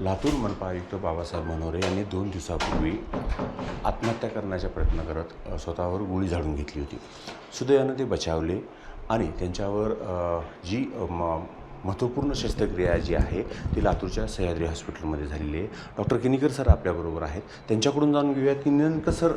लातूर मनपा आयुक्त बाबासाहेब मनोरे यांनी 2 दिवसापूर्वी आत्महत्या करण्याचा प्रयत्न करत स्वतःवर गोळी झाडून घेतली होती. सुदैवाने ते बचावले आणि त्यांच्यावर जी महत्त्वपूर्ण शस्त्रक्रिया जी आहे ती लातूरच्या सह्याद्री हॉस्पिटलमध्ये झालेली आहे. डॉक्टर किनीकर सर आपल्याबरोबर आहेत. त्यांच्याकडून जाणून घेऊयात की नेमकं सर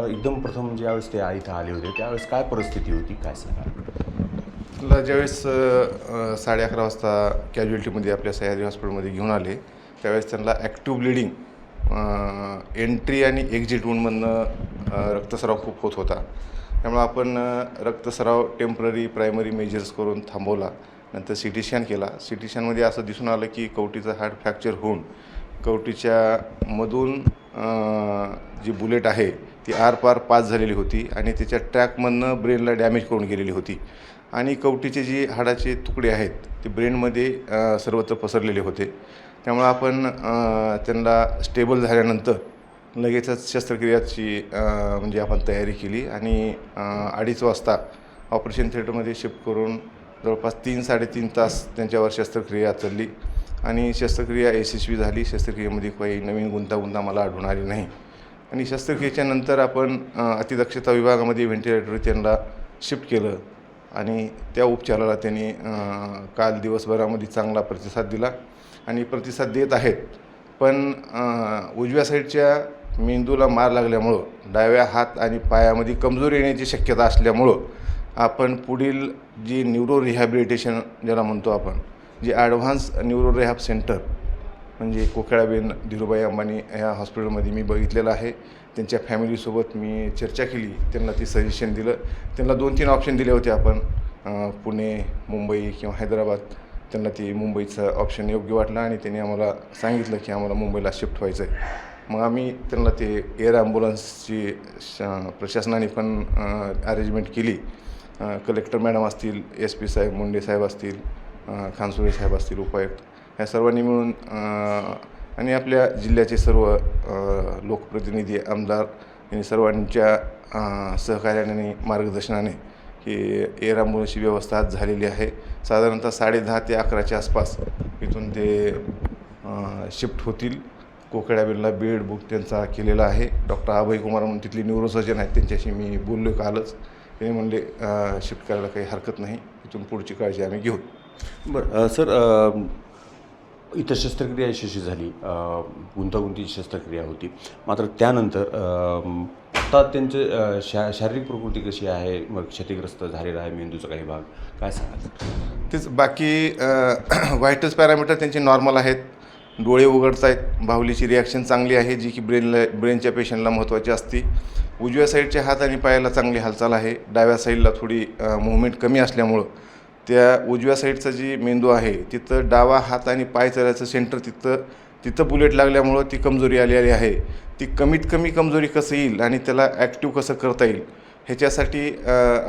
एकदम प्रथम ज्यावेळेस ते इथं आले होते त्यावेळेस काय परिस्थिती होती, काय सांगा. ज्यावेळेस 11:30 वाजता कॅज्युअल्टीमध्ये आपल्या सह्याद्री हॉस्पिटलमध्ये घेऊन आले त्यावेळेस त्यांना ॲक्टिव्ह ब्लिडिंग एंट्री आणि एक्झिट वूंडमधनं रक्तस्राव खूप होत होता. त्यामुळे आपण रक्तस्राव टेम्पररी प्रायमरी मेजर्स करून थांबवला. नंतर CT स्कॅन केला. CT स्कॅनमध्ये असं दिसून आलं की कवटीचं हाड फ्रॅक्चर होऊन कवटीच्या मधून जी बुलेट आहे ती आरपार पास झालेली होती आणि त्याच्या ट्रॅकमधनं ब्रेनला डॅमेज करून गेलेली होती आणि कवटीचे जी हाडाचे तुकडे आहेत ते ब्रेनमध्ये सर्वत्र पसरलेले होते. त्यामुळे आपण त्यांना स्टेबल झाल्यानंतर लगेचच शस्त्रक्रियाची म्हणजे आपण तयारी केली आणि 2:30 वाजता ऑपरेशन थिएटरमध्ये शिफ्ट करून जवळपास 3-3.5 तास त्यांच्यावर शस्त्रक्रिया चालली आणि शस्त्रक्रिया यशस्वी झाली. शस्त्रक्रियेमध्ये काही नवीन गुंतागुंत मला आढळून आली नाही आणि शस्त्रक्रियेच्या नंतर आपण अतिदक्षता विभागामध्ये व्हेंटिलेटरवर त्यांना शिफ्ट केलं आणि त्या उपचाराला त्यांनी काल दिवसभरामध्ये चांगला प्रतिसाद दिला आणि प्रतिसाद देत आहेत. पण उजव्या साईडच्या मेंदूला मार लागल्यामुळं डाव्या हात आणि पायामध्ये कमजोरी येण्याची शक्यता असल्यामुळं आपण पुढील जी न्यूरो रिहॅबिलिटेशन ज्याला म्हणतो आपण, जी ॲडव्हान्स न्यूरो रिहॅब सेंटर म्हणजे कोकिळाबेन धीरूभाई अंबानी ह्या हॉस्पिटलमध्ये मी बघितलेलं आहे. त्यांच्या फॅमिलीसोबत मी चर्चा केली, त्यांना ती सजेशन दिलं. त्यांना 2-3 ऑप्शन दिले होते आपण, पुणे, मुंबई किंवा हैदराबाद. त्यांना ती मुंबईचं ऑप्शन योग्य वाटलं आणि त्यांनी आम्हाला सांगितलं की आम्हाला मुंबईला शिफ्ट व्हायचं आहे. मग आम्ही त्यांना ते एअर ॲम्ब्युलन्सची प्रशासनाने पण अरेंजमेंट केली. कलेक्टर मॅडम असतील, SP साहेब, मुंडे साहेब असतील, खानसुळे साहेब असतील, उपायुक्त, ह्या सर्वांनी मिळून आणि आपल्या जिल्ह्याचे सर्व लोकप्रतिनिधी, आमदार यांनी सर्वांच्या सहकार्याने आणि मार्गदर्शनाने ही एअर ॲम्ब्युलन्सची व्यवस्था आज झालेली आहे. साधारणतः 10:30 ते 11च्या आसपास इथून ते शिफ्ट होतील. कोकिळाबेनला बेड बुक त्यांचा केलेला आहे. डॉक्टर अभय कुमार म्हणून तिथली न्यूरोसर्जन आहेत, त्यांच्याशी मी बोललो कालच. ते म्हणले शिफ्ट करायला काही हरकत नाही, इथून पुढची काळजी आम्ही घेऊ. बरं सर, इथं शस्त्रक्रिया यशस्वी झाली, गुंतागुंतीची शस्त्रक्रिया होती. मात्र त्यानंतर आता त्यांचं शारीरिक प्रकृती कशी आहे, मग क्षतिग्रस्त झालेला आहे मेंदूचा काही भाग, काय सांगाल? तेच बाकी व्हायटल्स पॅरामीटर त्यांचे नॉर्मल आहेत. डोळे उघडत आहेत, बाहुलीची रिॲक्शन चांगली आहे जी की ब्रेनच्या पेशंटला महत्त्वाची असते. उजव्या साईडच्या हात आणि पायाला चांगली हालचाल आहे. डाव्या साईडला थोडी मूव्हमेंट कमी असल्यामुळं त्या उजव्या साईडचा जी मेंदू आहे तिथं डावा हात आणि पाय चलायचं सेंटर तिथं बुलेट लागल्यामुळं ती कमजोरी आलेली आहे. ती कमीत कमी कमजोरी कसं येईल आणि त्याला ॲक्टिव्ह कसं करता येईल ह्याच्यासाठी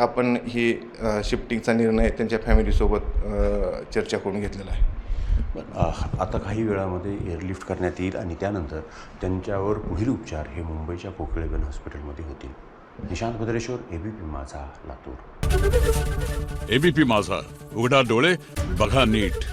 आपण ही शिफ्टिंगचा निर्णय त्यांच्या फॅमिलीसोबत चर्चा करून घेतलेला आहे. आता काही वेळामध्ये एअरलिफ्ट करण्यात येईल आणि त्यानंतर त्यांच्यावर पुढील उपचार हे मुंबईच्या कोकिळाबेन हॉस्पिटलमध्ये होतील. निशांत भद्रेश्वर, ABP माझा, लातूर. ABP माझा, उघडा डोळे बघा नीट.